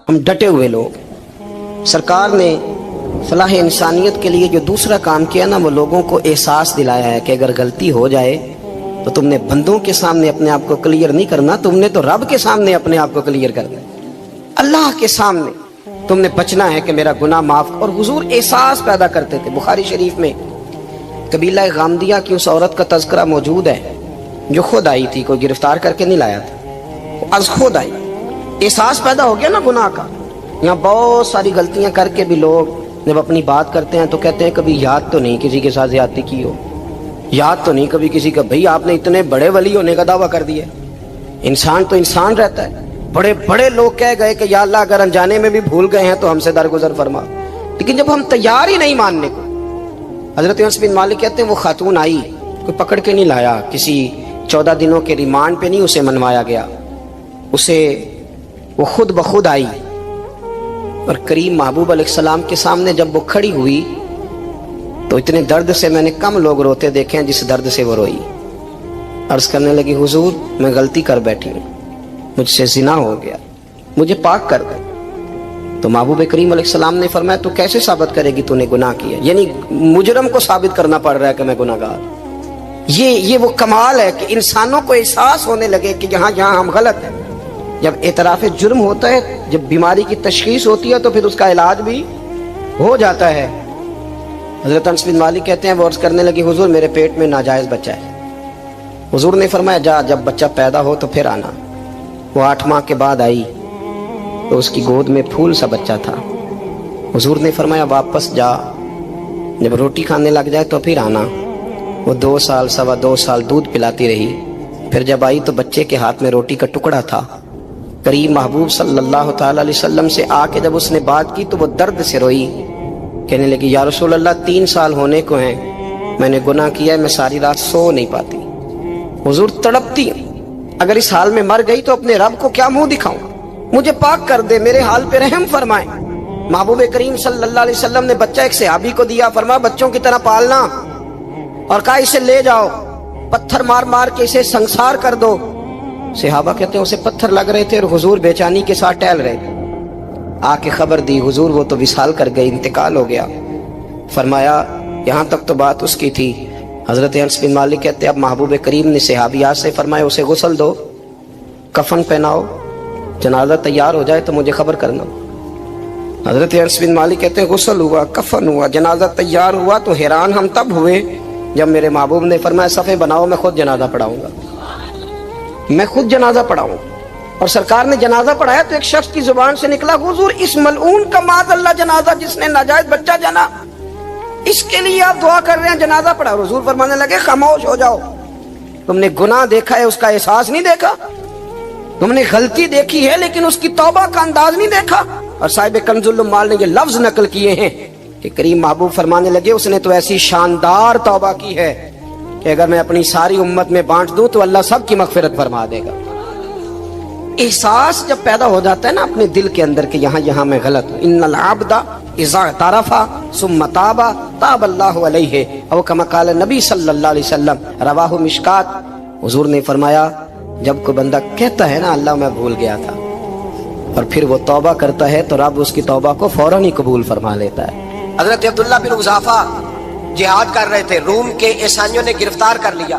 ہم ڈٹے ہوئے لوگ، سرکار نے فلاح انسانیت کے لیے جو دوسرا کام کیا نا، وہ لوگوں کو احساس دلایا ہے کہ اگر غلطی ہو جائے تو تم نے بندوں کے سامنے اپنے آپ کو کلیئر نہیں کرنا، تم نے تو رب کے سامنے اپنے آپ کو کلیئر کرنا ہے، اللہ کے سامنے تم نے بچنا ہے کہ میرا گناہ معاف۔ اور حضور احساس پیدا کرتے تھے۔ بخاری شریف میں قبیلہ غامدیہ کی اس عورت کا تذکرہ موجود ہے جو خود آئی تھی، کوئی گرفتار کر کے نہیں لایا تھا، وہ از خود آئی۔ احساس پیدا ہو گیا نا گناہ کا۔ یہاں بہت ساری غلطیاں کر کے بھی لوگ جب اپنی بات کرتے ہیں تو کہتے ہیں کبھی یاد تو نہیں کسی کے ساتھ زیادتی کی ہو، یاد تو نہیں کبھی کسی کا، بھئی آپ نے اتنے بڑے ولی ہونے کا دعویٰ کر دیا۔ انسان تو انسان رہتا ہے۔ بڑے بڑے لوگ کہہ گئے کہ یا اللہ اگر انجانے میں بھی بھول گئے ہیں تو ہم سے درگزر فرما، لیکن جب ہم تیار ہی نہیں ماننے کو۔ حضرت انس بن مالک کہتے ہیں وہ خاتون آئی، کوئی پکڑ کے نہیں لایا، کسی 14 دنوں کے ریمانڈ پہ نہیں اسے منوایا گیا، اسے وہ خود بخود آئی، اور کریم محبوب علیہ السلام کے سامنے جب وہ کھڑی ہوئی تو اتنے درد سے میں نے کم لوگ روتے دیکھے ہیں جس درد سے وہ روئی۔ عرض کرنے لگی حضور میں غلطی کر بیٹھی ہوں، مجھ سے زنا ہو گیا، مجھے پاک کر دے۔ تو محبوب کریم علیہ السلام نے فرمایا تو کیسے ثابت کرے گی تو نے گناہ کیا؟ یعنی مجرم کو ثابت کرنا پڑ رہا ہے کہ میں گناہ گار۔ یہ وہ کمال ہے کہ انسانوں کو احساس ہونے لگے کہ یہاں ہم غلط ہیں۔ جب اعتراف جرم ہوتا ہے، جب بیماری کی تشخیص ہوتی ہے تو پھر اس کا علاج بھی ہو جاتا ہے۔ حضرت انس بن مالک کہتے ہیں وہ عرض کرنے لگی حضور میرے پیٹ میں ناجائز بچہ ہے۔ حضور نے فرمایا جا جب بچہ پیدا ہو تو پھر آنا۔ وہ 8 ماہ کے بعد آئی تو اس کی گود میں پھول سا بچہ تھا۔ حضور نے فرمایا واپس جا، جب روٹی کھانے لگ جائے تو پھر آنا۔ وہ 2 سال 2.25 سال دودھ پلاتی رہی، پھر جب آئی تو بچے کے ہاتھ میں روٹی کا ٹکڑا تھا۔ کریم محبوب صلی اللہ تعالی علیہ وسلم سے آ کے جب اس نے بات کی تو وہ درد سے روئی، کہنے لگی یا رسول اللہ 3 سال ہونے کو ہیں، میں نے گناہ کیا ہے، میں ساری رات سو نہیں پاتی۔ حضور تڑپتی ہوں، اگر اس حال میں مر گئی تو اپنے رب کو کیا منہ دکھاؤں، مجھے پاک کر دے، میرے حال پہ رحم فرمائے۔ محبوب کریم صلی اللہ علیہ وسلم نے بچہ ایک صحابی کو دیا، فرمایا بچوں کی طرح پالنا، اور کہا اسے لے جاؤ، پتھر مار مار کے اسے سنسار کر دو۔ صحابہ کہتے ہیں اسے پتھر لگ رہے تھے اور حضور بے چینی کے ساتھ ٹہل رہے تھے۔ آ کے خبر دی حضور وہ تو وصال کر گئی، انتقال ہو گیا۔ فرمایا یہاں تک تو بات اس کی تھی۔ حضرت انس بن مالک کہتے اب محبوب کریم نے صحابیات سے فرمایا اسے غسل دو، کفن پہناؤ، جنازہ تیار ہو جائے تو مجھے خبر کرنا۔ حضرت انس بن مالک کہتے ہیں غسل ہوا، کفن ہوا، جنازہ تیار ہوا تو حیران ہم تب ہوئے جب میرے محبوب نے فرمایا صفے بناؤ، میں خود جنازہ پڑھاؤں گا، میں خود جنازہ پڑھاؤں۔ اور سرکار نے جنازہ پڑھایا تو ایک شخص کی زبان سے نکلا حضور اس ملعون کا معاذ اللہ جنازہ جس نے ناجائز بچہ جنا، اس کے لیے آپ دعا کر رہے ہیں، جنازہ پڑھا۔ حضور فرمانے لگے خاموش ہو جاؤ، تم نے گناہ دیکھا ہے اس کا احساس نہیں دیکھا، تم نے غلطی دیکھی ہے لیکن اس کی توبہ کا انداز نہیں دیکھا۔ اور صاحب کنز العمال نے یہ لفظ نقل کیے ہیں کہ کریم محبوب فرمانے لگے اس نے تو ایسی شاندار توبہ کی ہے کہ اگر میں اپنی ساری امت میں بانٹ دوں تو اللہ سب کی مغفرت فرما دے گا۔ احساس جب پیدا ہو جاتا ہے نا اپنے دل کے اندر کہ یہاں میں غلط ہوں، ان العبد اذا اعترف ثم تاب تاب اللہ علیہ، او کما قال نبی صلی اللہ علیہ وسلم، رواہ مشکات۔ حضور نے فرمایا جب کوئی بندہ کہتا ہے نا اللہ میں بھول گیا تھا، اور پھر وہ توبہ کرتا ہے تو رب اس کی توبہ کو فوراً ہی قبول فرما لیتا ہے۔ حضرت عبداللہ بن حذافہ جہاد کر رہے تھے، روم کے عیسائیوں نے گرفتار کر لیا،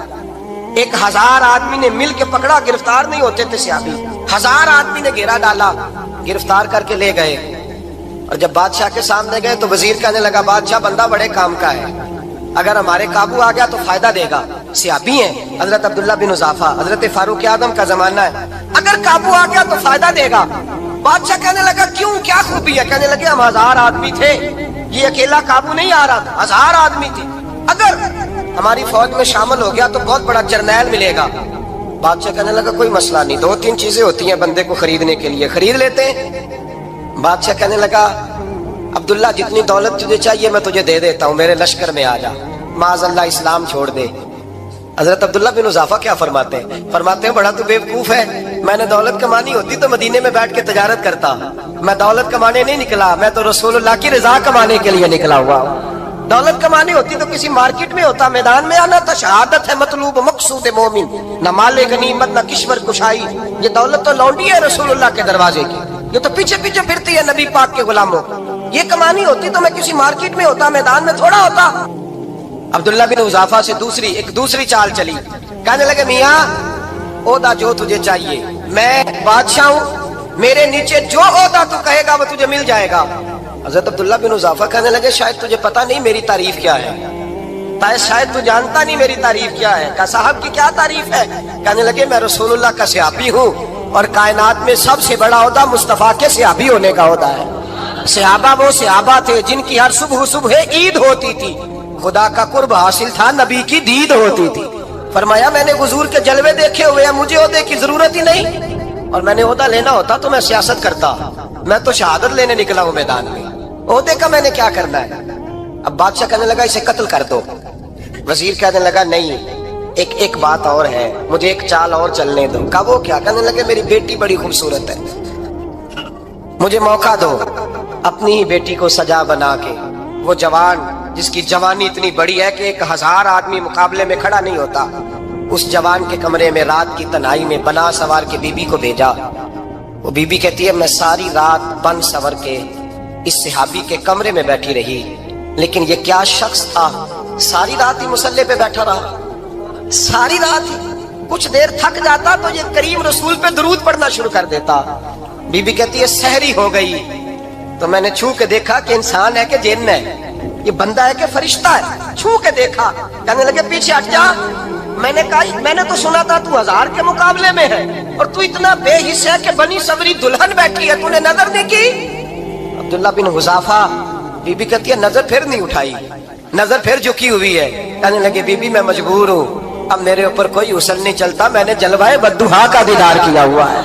1000 آدمی نے مل کے پکڑا، گرفتار نہیں ہوتے تھے صحابی، 1000 آدمی نے گھیرا ڈالا، گرفتار کر کے لے گئے۔ اور جب بادشاہ کے سامنے گئے تو وزیر کہنے لگا بادشاہ بندہ بڑے کام کا ہے، اگر ہمارے قابو آ گیا تو فائدہ دے گا، صحابی ہیں حضرت عبداللہ بن حذافہ، حضرت فاروق اعظم کا زمانہ ہے، اگر قابو آ گیا تو فائدہ دے گا۔ بادشاہ کہنے لگا کیوں، کیا خوبی ہے؟ کہنے لگے ہم 1000 آدمی تھے، یہ اکیلا قابو نہیں آ رہا تھا، 1000 آدمی تھے، اگر ہماری فوج میں شامل ہو گیا تو بہت بڑا جرنیل ملے گا۔ بادشاہ کہنے لگا کوئی مسئلہ نہیں، 2-3 چیزیں ہوتی ہیں بندے کو خریدنے کے لیے، خرید لیتے ہیں۔ بادشاہ کہنے لگا عبداللہ جتنی دولت تجھے چاہیے میں تجھے دے دیتا ہوں، میرے لشکر میں آ جا، معاذ اللہ اسلام چھوڑ دے۔ حضرت عبداللہ بن حذافہ کیا فرماتے ہیں بڑا تو بیوقوف ہے، میں نے دولت کمانی ہوتی تو مدینے میں بیٹھ کے تجارت کرتا، میں دولت کمانے نہیں نکلا، میں تو رسول اللہ کی رضا کمانے کے لیے نکلا ہوا ہوں۔ دولت کمانی ہوتی تو کسی مارکیٹ میں ہوتا، میدان میں آنا تھا۔ شہادت ہے مطلوب مقصود مومن، نہ مال غنیمت نہ کشور کشائی۔ یہ دولت تو لونڈی ہے رسول اللہ کے دروازے کی، یہ تو پیچھے پیچھے پھرتی ہے نبی پاک کے غلاموں۔ یہ کمانی ہوتی تو میں کسی مارکیٹ میں ہوتا، میدان میں تھوڑا ہوتا۔ عبداللہ بن حذافہ سے دوسری چال چلی، کہنے لگے میاں عہدہ جو تجھے چاہیے، میں بادشاہ ہوں، میرے نیچے جو عہدہ تو کہے گا وہ تجھے مل جائے گا۔ حضرت عبداللہ بن حذافہ کہنے لگے شاید تجھے پتہ نہیں میری تعریف کیا ہے، شاید تو جانتا نہیں میری تعریف کیا ہے۔ کہا صاحب کی کیا تعریف ہے؟ کہنے لگے میں رسول اللہ کا صحابی ہوں، اور کائنات میں سب سے بڑا عہدہ مصطفیٰ کے صحابی ہونے کا عہدہ ہے۔ صحابہ وہ صحابہ تھے جن کی ہر صبح عید ہوتی تھی، خدا کا قرب حاصل تھا، نبی کی دید ہوتی تھی۔ فرمایا میں نے حضور کے جلوے دیکھے ہوئے ہیں، مجھے عہدے کی ضرورت ہی نہیں، اور میں نے عہدہ لینا ہوتا تو میں سیاست کرتا، میں تو شہادت لینے نکلا ہوں میدان میں، عہدے کا میں نے کیا کرنا ہے۔ اب بادشاہ کہنے لگا اسے قتل کر دو۔ وزیر کہنے لگا نہیں، ایک بات اور ہے، مجھے ایک چال اور چلنے دو۔ کہا وہ کیا؟ کہنے لگے میری بیٹی بڑی خوبصورت ہے، مجھے موقع دو اپنی ہی بیٹی کو سجا بنا کے، وہ جوان جس کی جوانی اتنی بڑی ہے کہ 1000 آدمی مقابلے میں کھڑا نہیں ہوتا، اس جوان کے کمرے میں رات کی تنہائی میں بنا سوار کے بی بی کو بھیجا۔ وہ بی بی کہتی ہے میں ساری رات بن سور کے اس صحابی کے کمرے میں بیٹھی رہی، لیکن یہ کیا شخص تھا، ساری رات ہی مسلح پہ بیٹھا رہا، ساری رات ہی، کچھ دیر تھک جاتا تو یہ کریم رسول پہ درود پڑھنا شروع کر دیتا۔ بی بی کہتی ہے سحری ہو گئی تو میں نے چھو کے دیکھا کہ انسان ہے کہ جن ہے، یہ بندہ ہے کہ فرشتہ ہے، چھو کے دیکھا۔ کہنے لگے پیچھے ہٹ جا۔ میں نے کہا میں نے تو سنا تھا تو 1000 کے مقابلے میں ہے، اور تو اتنا بے حس ہے کہ بنی سوری دلہن بیٹھی ہے، تو نے نظر نہیں کی؟ عبداللہ بن حذافہ، بی بی کہتی ہے نظر پھر نہیں اٹھائی، نظر پھر جھکی ہوئی ہے۔ کہنے لگے بی بی میں مجبور ہوں، اب میرے اوپر کوئی حسن نہیں چلتا، میں نے جلوہ بدوحا کا دیدار کیا ہوا ہے،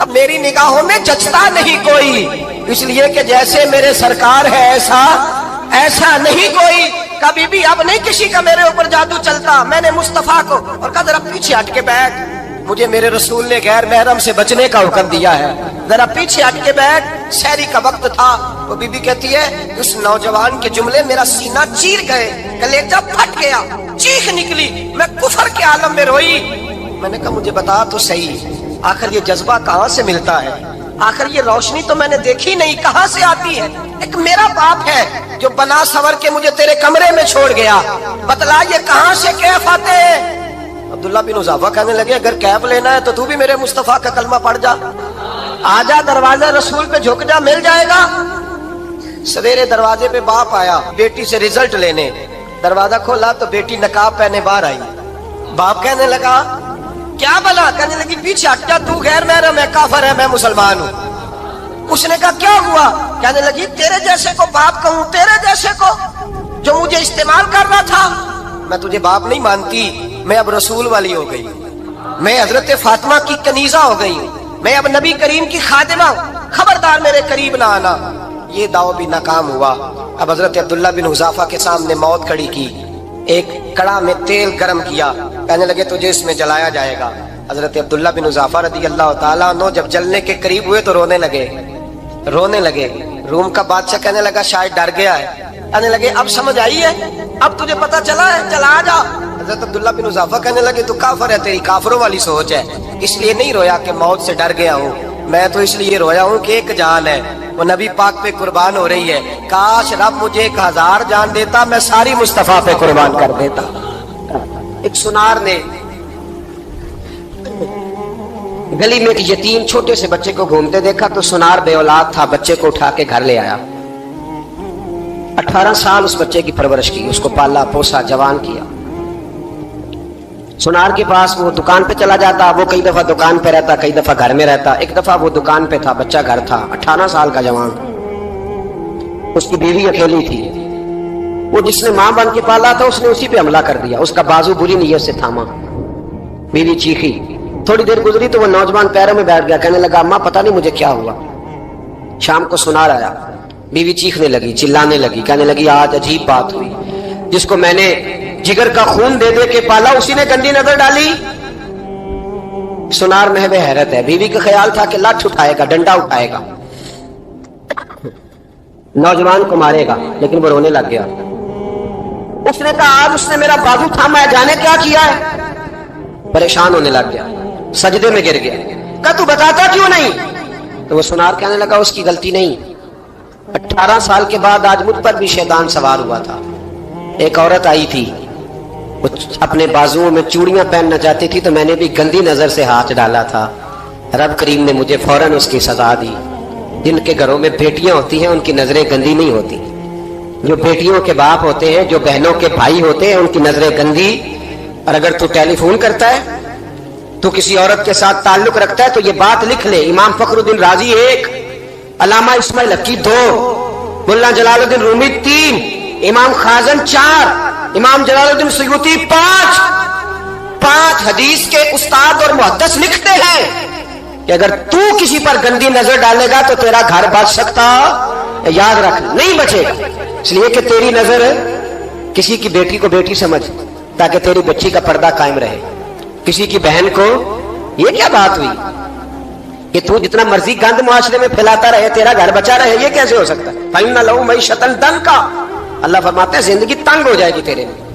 اب میری نگاہوں میں جچتا نہیں کوئی، اس لیے کہ جیسے میرے سرکار ہے ایسا نہیں کوئی۔ کبھی بھی اب نہیں کسی کا میرے اوپر جادو چلتا، میں نے مصطفیٰ کو، اور کہا ذرا پیچھے ہٹ کے بیٹھ، مجھے میرے رسول نے غیر محرم سے بچنے کا حکم دیا ہے، ذرا پیچھے ہٹ کے بیٹھ۔ سحری کا وقت تھا، وہ بی بی کہتی ہے اس نوجوان کے جملے میرا سینہ چیر گئے، کلیجہ پھٹ گیا، چیخ نکلی، میں کفر کے عالم میں روئی۔ میں نے کہا مجھے بتا تو صحیح، آخر یہ جذبہ کہاں سے ملتا ہے، آخر یہ روشنی تو میں نے دیکھی نہیں، کہاں سے آتی ہے؟ ایک میرا باپ ہے جو بنا سور کے مجھے تیرے کمرے میں چھوڑ گیا، بتلا یہ کہاں سے کیف آتے ہیں؟ عبداللہ بن حذافہ کہنے لگے اگر کیف لینا ہے تو تو بھی میرے مصطفیٰ کا کلمہ پڑھ جا، آجا دروازہ رسول پہ جھک جا، مل جائے گا۔ سویرے دروازے پہ باپ آیا بیٹی سے رزلٹ لینے، دروازہ کھولا تو بیٹی نقاب پہنے باہر آئی۔ باپ کہنے لگا کیا بلا؟ کہنے لگی پیچھے ہٹ جا، تو غیر محرم ہے، کافر ہے، میں مسلمان ہوں۔ اس نے کہا کیا ہوا؟ کہنے لگی تیرے جیسے کو باپ کہوں، تیرے جیسے کو جو مجھے استعمال کر رہا تھا، میں تجھے باپ نہیں مانتی، میں اب رسول والی ہو گئی، میں حضرت فاطمہ کی کنیزہ ہو گئی، میں اب نبی کریم کی خادمہ ہوں، خبردار میرے قریب نہ آنا۔ یہ دعو بھی ناکام ہوا۔ اب حضرت عبداللہ بن حذافہ کے سامنے موت کھڑی کی، ایک کڑا میں تیل گرم کیا، کہنے لگے تجھے اس میں جلایا جائے گا۔ حضرت عبداللہ بن حذافہ رضی اللہ تعالیٰ عنہ جب جلنے کے قریب ہوئے تو رونے لگے۔ روم کا بادشاہ کہنے لگا شاید ڈر گیا ہے، کہنے لگے اب سمجھ آئی ہے، اب تجھے پتہ چلا ہے، چلا آ جا۔ حضرت عبداللہ بن حذافہ کہنے لگے تو کافر ہے، تیری کافروں والی سوچ ہے، اس لیے نہیں رویا کہ موت سے ڈر گیا ہوں، میں تو اس لیے رویا ہوں کہ ایک جان ہے وہ نبی پاک پہ قربان ہو رہی ہے، کاش رب مجھے 1000 جان دیتا، میں ساری مصطفیٰ پہ قربان کر دیتا۔ ایک سنار نے گلی میں ایک یتیم چھوٹے سے بچے کو گھومتے دیکھا تو سنار بے اولاد تھا، بچے کو اٹھا کے گھر لے آیا، 18 سال اس بچے کی پرورش کی، اس کو پالا پوسا جوان کیا۔ سنار کے پاس وہ دکان پہ چلا جاتا، وہ کئی دفعہ دکان پہ رہتا، کئی دفعہ گھر میں رہتا، ایک دفعہ وہ دکان پہ تھا، بچہ گھر تھا، 18 سال کا جوان، اس کی بیوی اکیلی تھی، وہ جس نے ماں بن کے پالا تھا اس نے اسی پہ حملہ کر دیا، اس کا بازو بری نیت سے تھاما، بیوی چیخی، تھوڑی دیر گزری تو وہ نوجوان پیروں میں بیٹھ گیا، کہنے لگا اماں پتہ نہیں مجھے کیا ہوا۔ شام کو سنار آیا، بیوی چیخنے لگی، چلانے لگی، کہنے لگی آج عجیب بات ہوئی، جس کو میں نے جگر کا خون دے دے کے پالا اسی نے گندی نظر ڈالی۔ سنار محو حیرت ہے، بیوی کا خیال تھا کہ لاٹھ اٹھائے گا، ڈنڈا اٹھائے گا، نوجوان کو مارے گا، لیکن وہ رونے لگ گیا۔ اس نے کہا آج اس نے میرا بازو تھاما ہے، جانے کیا کیا ہے؟ پریشان ہونے لگ گیا، سجدے میں گر گیا، کہا تو بتاتا کیوں نہیں؟ تو وہ سنار کہنے لگا اس کی غلطی نہیں، 18 سال کے بعد آج مجھ پر بھی شیطان سوار ہوا تھا۔ ایک عورت آئی تھی، وہ اپنے بازوؤں میں چوڑیاں پہننا چاہتی تھی، تو میں نے بھی گندی نظر سے ہاتھ ڈالا تھا، رب کریم نے مجھے فوراً اس کی سزا دی۔ جن کے گھروں میں بیٹیاں ہوتی ہیں ان کی نظریں گندی نہیں ہوتی، جو بیٹیوں کے باپ ہوتے ہیں، جو بہنوں کے بھائی ہوتے ہیں، ان کی نظریں گندی۔ اور اگر تو ٹیلی فون کرتا ہے، تو کسی عورت کے ساتھ تعلق رکھتا ہے، تو یہ بات لکھ لے، امام فخر الدین رازی 1، علامہ اسماعیل حقی 2، ملا جلال الدین رومی 3، امام خازن 4، امام جلال الدین سیوطی 5 حدیث کے استاد اور محدث لکھتے ہیں کہ اگر تو کسی پر گندی نظر ڈالے گا تو تیرا گھر بچ سکتا، یاد رکھ، نہیں بچے گا، اس لیے کہ تیری نظر کسی کی بیٹی کو بیٹی سمجھ، تاکہ تیری بچی کا پردہ قائم رہے، کسی کی بہن کو۔ یہ کیا بات ہوئی کہ تو جتنا مرضی گند معاشرے میں پھیلاتا رہے تیرا گھر بچا رہے؟ یہ کیسے ہو سکتا ہے؟ فَإِنَّ لَهُ مَعِيشَةً ضَنْكَ، اللہ فرماتے ہیں زندگی تنگ ہو جائے گی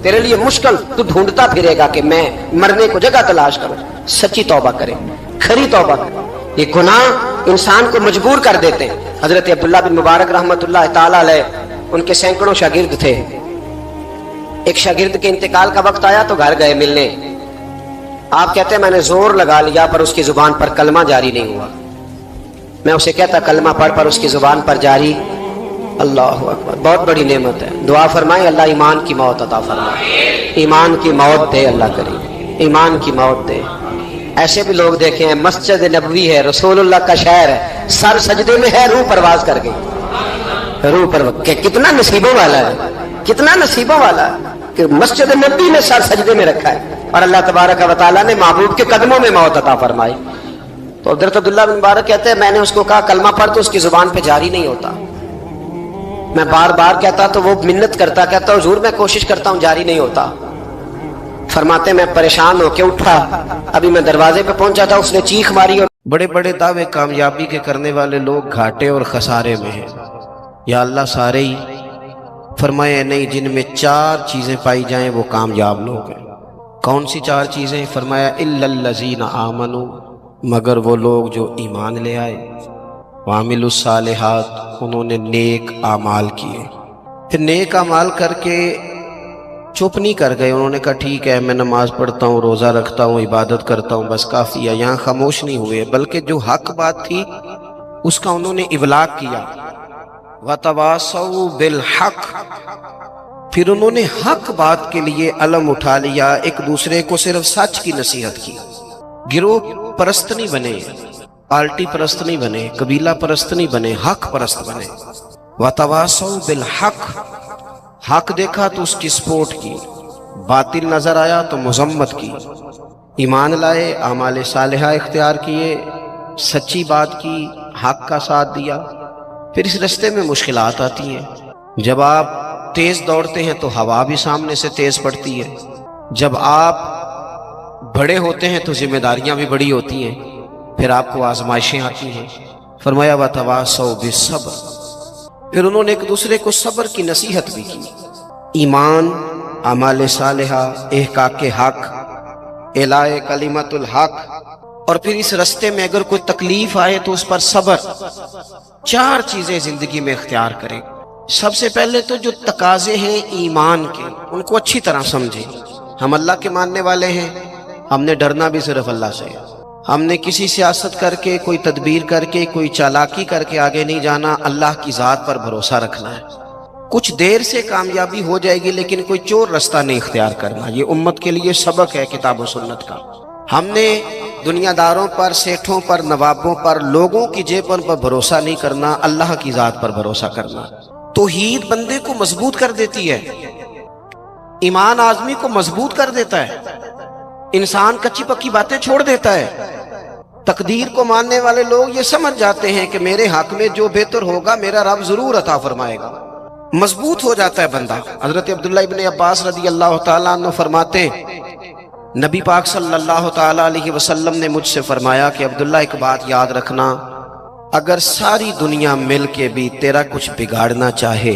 تیرے لیے مشکل، تو ڈھونڈتا پھرے گا کہ میں مرنے کو جگہ تلاش کروں۔ سچی توبہ کرے، کھری توبہ کرے۔ یہ گناہ انسان کو مجبور کر دیتے ہیں۔ حضرت عبداللہ بن مبارک رحمۃ اللہ تعالی علیہ، ان کے سینکڑوں شاگرد تھے، ایک شاگرد کے انتقال کا وقت آیا تو گھر گئے ملنے۔ آپ کہتے ہیں میں نے زور لگا لیا پر اس کی زبان پر کلمہ جاری نہیں ہوا۔ میں اسے کہتا کلمہ پڑھ پر اس کی زبان پر جاری۔ اللہ اکبر، بہت بڑی نعمت ہے، دعا فرمائیں اللہ ایمان کی موت عطا فرمائے، ایمان کی موت دے اللہ کریم، ایمان کی موت دے۔ ایسے بھی لوگ دیکھے ہیں، مسجد نبوی ہے، رسول اللہ کا شہر ہے، سر سجدے میں ہے، روح پرواز کر گئی، روح پر کتنا نصیبوں والا ہے، کتنا نصیبوں والا ہے کہ مسجد نبی میں سر سجدے میں رکھا ہے، اور اللہ تبارک و تعالیٰ نے محبوب کے قدموں میں موت عطا فرمائی۔ تو حضرت عبداللہ بن مبارک کہتے ہیں میں نے اس کو کہا کلمہ پڑھ، تو اس کی زبان پہ جاری نہیں ہوتا۔ میں بار بار کہتا تو وہ منت کرتا، کہتا حضور میں کوشش کرتا ہوں جاری نہیں ہوتا۔ فرماتے میں پریشان ہو کے اٹھا، ابھی میں دروازے پہ پہنچا تھا، اس نے چیخ ماری۔ اور بڑے بڑے دعوے کامیابی کے کرنے والے لوگ گھاٹے اور خسارے میں ہیں، یا اللہ سارے ہی؟ فرمایا نہیں، جن میں 4 چیزیں پائی جائیں وہ کامیاب لوگ ہیں۔ کون سی 4 چیزیں؟ فرمایا الا الذین آمنوا، مگر وہ لوگ جو ایمان لے آئے، وعملوا الصالحات، انہوں نے نیک اعمال کیے۔ پھر نیک اعمال کر کے چپ نہیں کر گئے، انہوں نے کہا ٹھیک ہے میں نماز پڑھتا ہوں، روزہ رکھتا ہوں، عبادت کرتا ہوں، بس کافی ہے، یہاں خاموش نہیں ہوئے، بلکہ جو حق بات تھی اس کا انہوں نے ابلاغ کیا۔ وَتَوَاصَوْا بِالْحَقِّ، پھر انہوں نے حق بات کے لیے علم اٹھا لیا، ایک دوسرے کو صرف سچ کی نصیحت کی۔ گروہ پرست نہیں بنے، پارٹی پرست نہیں بنے، قبیلہ پرست نہیں بنے، حق پرست بنے۔ وَتَوَاصَوْا بِالْحَقِّ، حق دیکھا تو اس کی سپورٹ کی، باطل نظر آیا تو مذمت کی، ایمان لائے، اعمال صالحہ اختیار کیے، سچی بات کی، حق کا ساتھ دیا۔ پھر اس رستے میں مشکلات آتی ہیں، جب آپ تیز دوڑتے ہیں تو ہوا بھی سامنے سے تیز پڑتی ہے، جب آپ بڑے ہوتے ہیں تو ذمہ داریاں بھی بڑی ہوتی ہیں، پھر آپ کو آزمائشیں آتی ہیں۔ فرمایا وَتَوَاصَوْا بِالصَّبْرِ، پھر انہوں نے ایک دوسرے کو صبر کی نصیحت بھی کی۔ ایمان، اعمال صالحہ، احقاق حق، اعلاء کلمت الحق، اور پھر اس رستے میں اگر کوئی تکلیف آئے تو اس پر صبر۔ 4 چیزیں زندگی میں اختیار کریں۔ سب سے پہلے تو جو تقاضے ہیں ایمان کے، ان کو اچھی طرح سمجھیں۔ ہم اللہ کے ماننے والے ہیں، ہم نے ڈرنا بھی صرف اللہ سے، ہم نے کسی سیاست کر کے، کوئی تدبیر کر کے، کوئی چالاکی کر کے آگے نہیں جانا، اللہ کی ذات پر بھروسہ رکھنا ہے۔ کچھ دیر سے کامیابی ہو جائے گی لیکن کوئی چور رستہ نہیں اختیار کرنا۔ یہ امت کے لیے سبق ہے کتاب و سنت کا۔ ہم نے دنیا داروں پر، سیٹھوں پر، نوابوں پر، لوگوں کی جیبوں پر بھروسہ نہیں کرنا، اللہ کی ذات پر بھروسہ کرنا۔ توحید بندے کو مضبوط کر دیتی ہے، ایمان آدمی کو مضبوط کر دیتا ہے، انسان کچی پکی باتیں چھوڑ دیتا ہے۔ تقدیر کو ماننے والے لوگ یہ سمجھ جاتے ہیں کہ میرے حق میں جو بہتر ہوگا میرا رب ضرور عطا فرمائے گا، مضبوط ہو جاتا ہے بندہ۔ حضرت عبداللہ ابن عباس رضی اللہ تعالیٰ عنہ فرماتے ہیں نبی پاک صلی اللہ تعالیٰ علیہ وسلم نے مجھ سے فرمایا کہ عبداللہ ایک بات یاد رکھنا، اگر ساری دنیا مل کے بھی تیرا کچھ بگاڑنا چاہے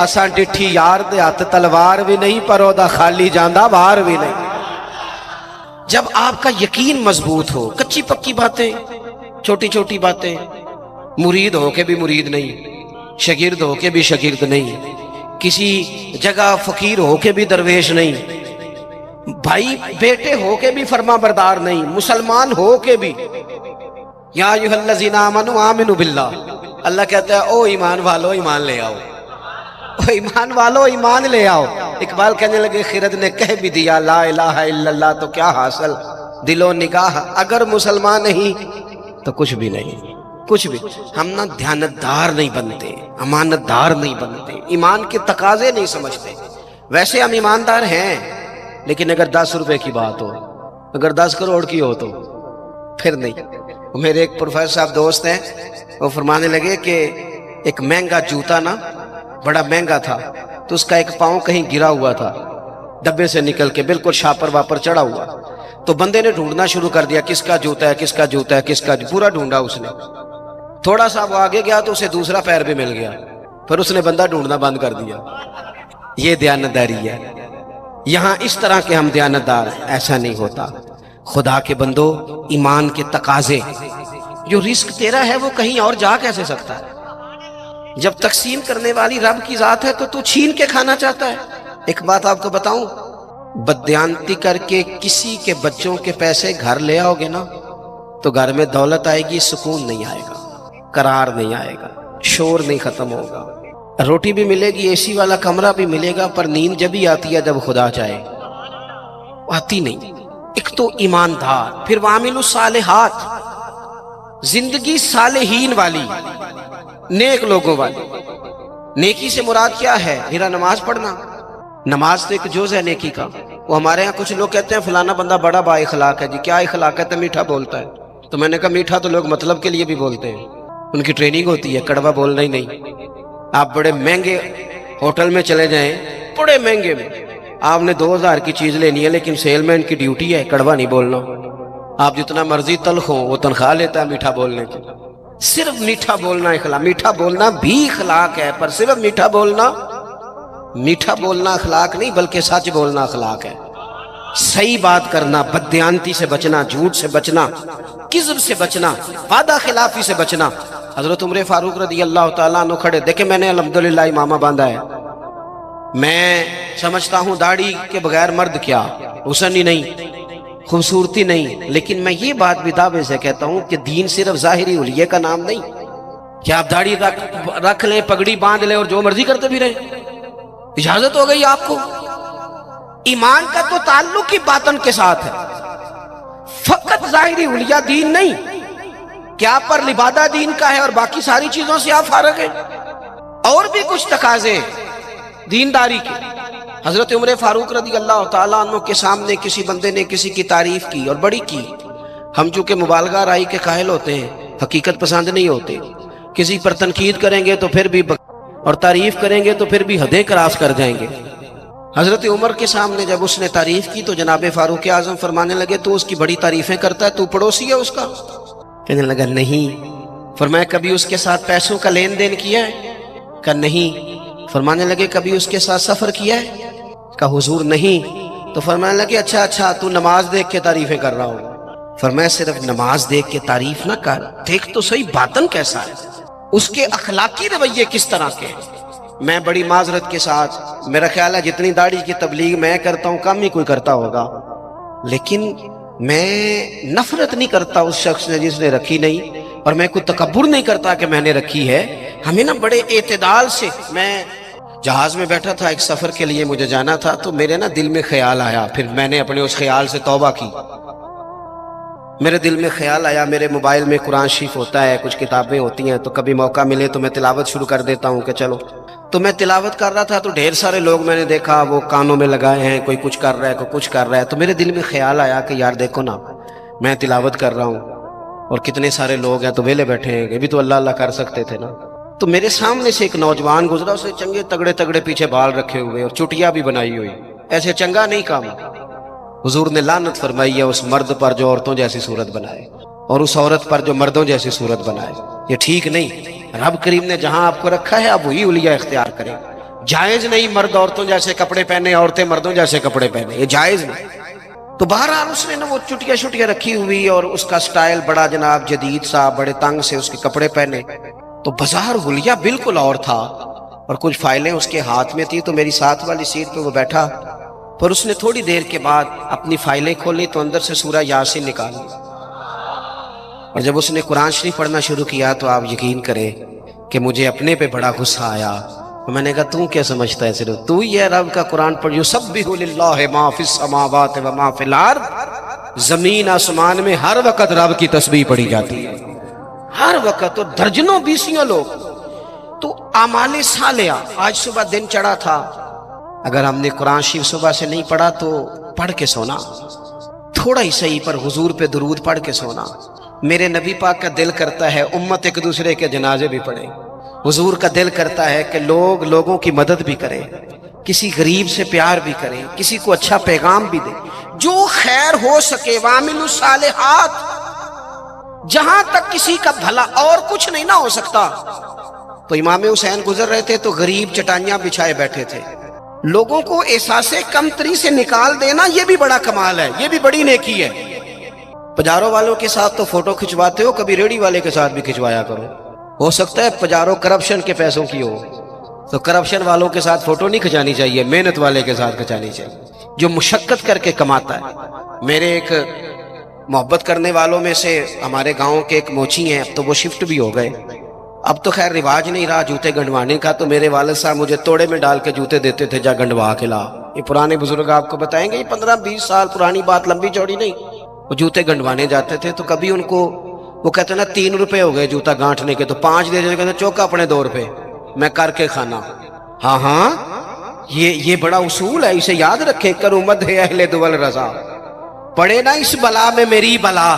اساں ڈٹھی یار دے ہاتھ تلوار بھی نہیں پر او دا خالی جاندہ باہر بھی نہیں۔ جب آپ کا یقین مضبوط ہو، کچی پکی باتیں، چھوٹی چھوٹی باتیں، مرید ہو کے بھی مرید نہیں، شاگرد ہو کے بھی شاگرد نہیں، کسی جگہ فقیر ہو کے بھی درویش نہیں، بھائی بیٹے ہو کے بھی فرما بردار نہیں، مسلمان ہو کے بھی، یا ایھا الذین آمنوا آمنوا باللہ، اللہ کہتا ہے او ایمان والو ایمان لے آؤ، او ایمان والو ایمان لے آؤ۔ اقبال کہنے لگے خرد نے کہہ بھی دیا لا الہ الا اللہ تو کیا حاصل، دل و نگاہ اگر مسلمان نہیں تو کچھ بھی نہیں، کچھ بھی۔ ہم نہ دیانتدار نہیں بنتے، امانت دار نہیں بنتے، ایمان کے تقاضے نہیں سمجھتے۔ ویسے ہم ایماندار ہیں، لیکن اگر 10 روپے کی بات ہو، اگر 10 کروڑ کی ہو تو پھر نہیں۔ میرے ایک پروفیسر صاحب دوست ہیں، وہ فرمانے لگے کہ ایک مہنگا جوتا نا، بڑا مہنگا تھا، تو اس کا ایک پاؤں کہیں گرا ہوا تھا، ڈبے سے نکل کے بالکل شاپر واپر چڑھا ہوا، تو بندے نے ڈھونڈنا شروع کر دیا کس کا جوتا ہے، کس کا جوتا ہے، کس کا، پورا ڈھونڈا اس نے۔ تھوڑا سا وہ آگے گیا تو اسے دوسرا پیر بھی مل گیا، پھر اس نے بندہ ڈھونڈنا بند کر دیا۔ یہ دیانتداری ہے۔ یہاں اس طرح کے ہم دیانتدار ہیں، ایسا نہیں ہوتا۔ خدا کے بندو، ایمان کے تقاضے، جو رزق تیرا ہے وہ کہیں اور جا کیسے سکتا ہے؟ جب تقسیم کرنے والی رب کی ذات ہے تو چھین کے کھانا چاہتا ہے۔ ایک بات آپ کو بتاؤں، بددیانتی کر کے کسی کے بچوں کے پیسے گھر لے آؤ گے نا تو گھر میں دولت آئے گی، سکون نہیں آئے گا، قرار نہیں آئے گا، شور نہیں ختم ہوگا، روٹی بھی ملے گی، اے سی والا کمرہ بھی ملے گا، پر نیند جب ہی آتی ہے جب خدا چاہے، آتی نہیں۔ ایک تو ایماندار، پھر وعامل الصالحات، زندگی صالحین والی، نیک لوگوں والی۔ نیکی سے مراد کیا ہے؟ میرا نماز پڑھنا، نماز تو ایک جز ہے نیکی کا۔ وہ ہمارے ہاں کچھ لوگ کہتے ہیں فلانا بندہ بڑا با اخلاق ہے جی، کیا اخلاق ہے؟ تو میٹھا بولتا ہے۔ تو میں نے کہا میٹھا تو لوگ مطلب کے لیے بھی بولتے ہیں، ان کی ٹریننگ ہوتی ہے، کڑوا بولنا ہی نہیں۔ آپ بڑے مہنگے ہوٹل میں چلے جائیں، بڑے مہنگے میں، آپ نے 2000 کی چیز لینی ہے، لیکن سیل مین کی ڈیوٹی ہے کڑوا نہیں بولنا۔ آپ جتنا مرضی تلخ ہو، وہ تنخواہ لیتا ہے میٹھا بولنے کی۔ صرف میٹھا بولنا اخلاق، میٹھا بولنا بھی اخلاق ہے، پر صرف میٹھا بولنا اخلاق نہیں، بلکہ سچ بولنا اخلاق ہے۔ صحیح بات کرنا، بددیانتی سے بچنا، جھوٹ سے بچنا، کذب سے بچنا، وعدہ خلافی سے بچنا۔ حضرت عمر فاروق رضی اللہ تعالیٰ عنہ کھڑے، دیکھیں میں نے الحمدللہ امامہ باندھا ہے، میں سمجھتا ہوں داڑھی کے بغیر مرد کیا، حسن ہی نہیں، خوبصورتی نہیں، لیکن میں یہ بات بھی دعوے سے کہتا ہوں کہ دین صرف ظاہری حلیے کا نام نہیں کہ آپ داڑھی رکھ لیں، پگڑی باندھ لیں اور جو مرضی کرتے بھی رہیں، اجازت ہو گئی آپ کو۔ ایمان کا تو تعلق ہی باطن کے ساتھ ہے، فقط ظاہری حلیہ دین نہیں کہ آپ پر لبادہ دین کا ہے اور باقی ساری چیزوں سے آپ فارغ ہیں، اور بھی کچھ تقاضے دینداری کے۔ حضرت عمر فاروق رضی اللہ تعالیٰ عنہ کے سامنے کسی بندے نے کسی کی تعریف کی اور بڑی کی۔ ہم چونکہ مبالغہ رائی کے قائل ہوتے ہیں، حقیقت پسند نہیں ہوتے، کسی پر تنقید کریں گے تو پھر بھی اور تعریف کریں گے تو پھر بھی حدیں کراس کر جائیں گے۔ حضرت عمر کے سامنے جب اس نے تعریف کی تو جناب فاروق اعظم فرمانے لگے تو اس کی بڑی تعریفیں کرتا ہے، تو پڑوسی ہے اس کا؟ کہنے لگا نہیں۔ فرمایا کبھی اس کے ساتھ پیسوں کا لین دین کیا ہے؟ کہا نہیں۔ فرمانے لگے کبھی اس کے ساتھ سفر کیا ہے؟ کہا حضور نہیں۔ تو فرمانے لگے اچھا تو نماز دیکھ کے تعریفیں کر رہا ہوں۔ فرمایا صرف نماز دیکھ کے تعریف نہ کر، دیکھ تو صحیح باطن کیسا ہے، اس کے اخلاقی رویے کس طرح کے ہیں۔ میں بڑی معذرت کے ساتھ، میرا خیال ہے جتنی داڑھی کی تبلیغ میں کرتا ہوں کم ہی کوئی کرتا ہوگا، لیکن میں نفرت نہیں کرتا اس شخص نے جس نے رکھی نہیں، اور میں کوئی تکبر نہیں کرتا کہ میں نے رکھی ہے۔ ہمیں نا بڑے اعتدال سے، میں جہاز میں بیٹھا تھا، ایک سفر کے لیے مجھے جانا تھا، تو میرے نا دل میں خیال آیا، پھر میں نے اپنے اس خیال سے توبہ کی۔ میرے دل میں خیال آیا، میرے موبائل میں قرآن شریف ہوتا ہے، کچھ کتابیں ہوتی ہیں، تو کبھی موقع ملے تو میں تلاوت شروع کر دیتا ہوں کہ چلو۔ تو میں تلاوت کر رہا تھا تو ڈھیر سارے لوگ میں نے دیکھا وہ کانوں میں لگائے ہیں، کوئی کچھ کر رہا ہے، کوئی کچھ کر رہا ہے، تو میرے دل میں خیال آیا کہ یار دیکھو نا، میں تلاوت کر رہا ہوں اور کتنے سارے لوگ ہیں تو ویلے بیٹھے ہیں، یہ بھی تو اللہ اللہ کر سکتے تھے نا۔ تو میرے سامنے سے ایک نوجوان گزرا، اس نے چنگے تگڑے تگڑے پیچھے بال رکھے ہوئے اور چٹیا بھی بنائی ہوئی، ایسے چنگا نہیں کام۔ حضور نے لعنت فرمائی ہے اس مرد پر جو عورتوں جیسی صورت بنائے، اور اس عورت پر جو مردوں جیسی صورت بنائے، یہ ٹھیک نہیں۔ رب کریم نے جہاں آپ کو رکھا ہے آپ وہی حلیہ اختیار کریں، جائز نہیں مرد عورتوں جیسے کپڑے پہنے، عورتیں مردوں جیسے کپڑے پہنے، یہ جائز نہیں۔ تو بہرحال اس نے نا وہ چٹیاں رکھی ہوئی اور اس کا سٹائل بڑا جناب جدید سا، بڑے تنگ سے اس کے کپڑے پہنے، تو بازار حلیہ بالکل اور تھا، اور کچھ فائلیں اس کے ہاتھ میں تھی۔ تو میری ساتھ والی سیٹ پہ وہ بیٹھا، پر اس نے تھوڑی دیر کے بعد اپنی فائلیں کھولی تو اندر سے سورہ یاسین نکالی، اور جب اس نے قرآن شریف پڑھنا شروع کیا تو آپ یقین کریں کہ مجھے اپنے پہ بڑا غصہ آیا۔ تو میں نے کہا تو کیا سمجھتا ہے، صرف تو ہی ہے رب کا قرآن پڑھ، یسبح للہ ما فی السماوات و ما فی الارض، زمین آسمان میں ہر وقت رب کی تسبیح پڑھی جاتی ہے، ہر وقت، اور درجنوں بیسیوں لوگ۔ تو اعمال صالحہ، آج صبح دن چڑھا تھا، اگر ہم نے قرآن شریف صبح سے نہیں پڑھا تو پڑھ کے سونا، تھوڑا ہی صحیح پر حضور پہ درود پڑھ کے سونا۔ میرے نبی پاک کا دل کرتا ہے امت ایک دوسرے کے جنازے بھی پڑھے، حضور کا دل کرتا ہے کہ لوگ لوگوں کی مدد بھی کریں، کسی غریب سے پیار بھی کریں، کسی کو اچھا پیغام بھی دیں، جو خیر ہو سکے، وَعَمِلُوا الصَّالِحَاتِ، جہاں تک کسی کا بھلا، اور کچھ نہیں نہ ہو سکتا۔ تو امام حسین گزر رہے تھے تو غریب چٹائیاں بچھائے بیٹھے تھے، لوگوں کو احساس کمتری سے نکال دینا، یہ بھی بڑا کمال ہے، یہ بھی بڑی نیکی ہے۔ پجاروں والوں کے ساتھ تو فوٹو کھنچواتے ہو، کبھی ریڑھی والے کے ساتھ بھی کھنچوایا کرو، ہو سکتا ہے پجاروں کرپشن کے پیسوں کی ہو، تو کرپشن والوں کے ساتھ فوٹو نہیں کھنچانی چاہیے، محنت والے کے ساتھ کھنچانی چاہیے، جو مشقت کر کے کماتا ہے۔ میرے ایک محبت کرنے والوں میں سے ہمارے گاؤں کے ایک موچی ہیں، اب تو وہ شفٹ بھی ہو گئے، اب تو خیر رواج نہیں رہا جوتے گنڈوانے کا، تو میرے والد صاحب مجھے توڑے میں ڈال کے جوتے دیتے تھے، جا گنڈوا کے لا۔ یہ پرانے بزرگ آپ کو بتائیں گے، یہ 15-20 سال پرانی بات، لمبی چوڑی نہیں۔ وہ جوتے گنڈوانے جاتے تھے تو کبھی ان کو وہ کہتے نا 3 روپے ہو گئے جوتا گانٹھنے کے، تو 5 دے دیتے، کہتے چوکا اپنے 2 روپے میں کر کے کھانا۔ ہاں یہ بڑا اصول ہے، اسے یاد رکھیں، کرو مدح اہل دول رضا، پڑے نا اس بلا میں میری بلا۔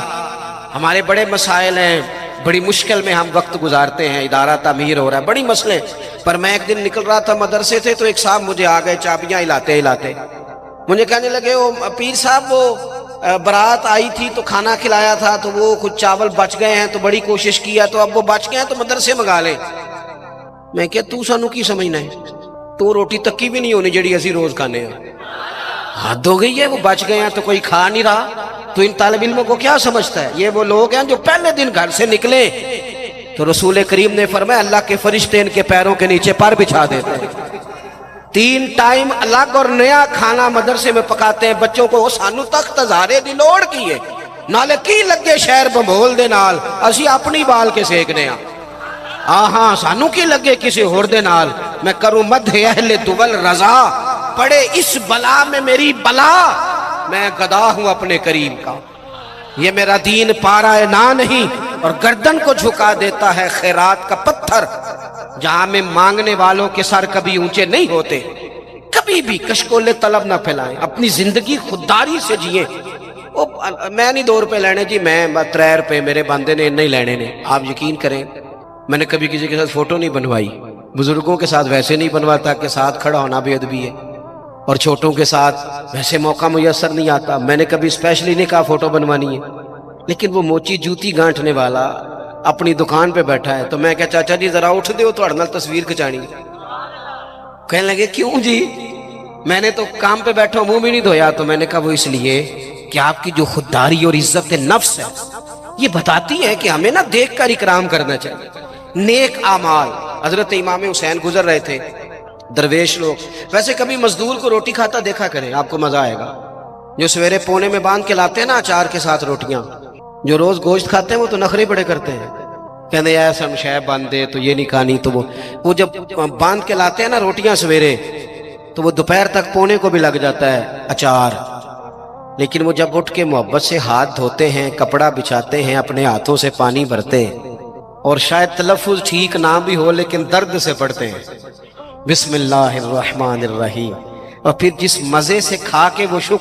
ہمارے بڑے مسائل ہیں، بڑی مشکل میں ہم وقت گزارتے ہیں، ادارہ تعمیر ہو رہا ہے، بڑی مسئلے، پر میں ایک دن نکل رہا تھا مدرسے سے تو ایک صاحب مجھے آ گئے چابیاں ہلاتے ہلاتے، مجھے کہنے لگے وہ پیر صاحب وہ برات آئی تھی تو کھانا کھلایا تھا تو وہ کچھ چاول بچ گئے ہیں تو بڑی کوشش کیا، تو اب وہ بچ گئے ہیں تو مدرسے منگا لیں۔ میں کہ تو سانو کی سمجھنا ہے، تو روٹی تکی بھی نہیں ہونی جڑی اسی روز کھانے ہیں، حد ہو گئی ہے، وہ بچ گئے ہیں تو کوئی کھا نہیں رہا، تو ان طالب علموں کو کیا سمجھتا ہے؟ یہ وہ لوگ ہیں جو پہلے دن گھر سے نکلے تو رسول کریم نے فرمایا اللہ کے فرشتے ان کے پیروں کے نیچے پر بچھا دیتے ہیں، 3 ٹائم الگ اور نیا کھانا مدرسے میں پکاتے ہیں بچوں کو۔ سانو تخت ہزارے دی لوڑ کی ہے، نالے کی لگے شہر بمبول دے نال، اسی اپنی بال کے سیکنے ہاں سانو کی لگے کسی ہور دے نال۔ میں کروں مدح اہل دول رضا، پڑے اس بلا میں میری بلا، میں گدا ہوں اپنے کریم کا، یہ میرا دین پارا ہے نہ نہیں، اور گردن کو جھکا دیتا ہے خیرات کا پتھر، جہاں میں مانگنے والوں کے سر کبھی اونچے نہیں ہوتے۔ کبھی بھی کشکول طلب نہ پھیلائیں، اپنی زندگی خودداری سے جئیں۔ میں نہیں 2 روپے لینے جی، میں 3 روپے میرے بندے نے نہیں لینے نے۔ آپ یقین کریں میں نے کبھی کسی کے ساتھ فوٹو نہیں بنوائی، بزرگوں کے ساتھ ویسے نہیں بنواتا کہ ساتھ کھڑا ہونا بے ادبی ہے، اور چھوٹوں کے ساتھ ویسے موقع میسر نہیں آتا، میں نے کبھی اسپیشلی نہیں کہا فوٹو بنوانی ہے۔ لیکن وہ موچی جوتی گانٹھنے والا اپنی دکان پہ بیٹھا ہے، تو میں کہا چاچا جی ذرا اٹھ دیو تو اڑنا تصویر کھچانی، کہنے لگے کیوں جی؟ میں نے تو کام پہ بیٹھا منہ بھی نہیں دھویا، تو میں نے کہا وہ اس لیے کہ آپ کی جو خودداری اور عزت نفس ہے یہ بتاتی ہے کہ ہمیں نہ دیکھ کر اکرام کرنا چاہیے۔ نیک اعمال، حضرت امام حسین گزر رہے تھے، درویش لوگ، ویسے کبھی مزدور کو روٹی کھاتا دیکھا کریں، آپ کو مزہ آئے گا، جو سویرے پونے میں باندھ کے لاتے ہیں نا اچار کے ساتھ روٹیاں، جو روز گوشت کھاتے ہیں وہ تو نخرے بڑے کرتے ہیں، کہتے ہیں ایسا شہ باندھ دے تو یہ نہیں کھانی، تو وہ جب باندھ کے لاتے ہیں نا روٹیاں سویرے تو وہ دوپہر تک پونے کو بھی لگ جاتا ہے اچار، لیکن وہ جب اٹھ کے محبت سے ہاتھ دھوتے ہیں، کپڑا بچھاتے ہیں، اپنے ہاتھوں سے پانی بھرتے ہیں، اور شاید تلفظ ٹھیک نہ بھی ہو لیکن درد سے پڑھتے ہیں بسم اللہ الرحمن الرحیم، اور پھر جس مزے سے کھا کے وہ شکر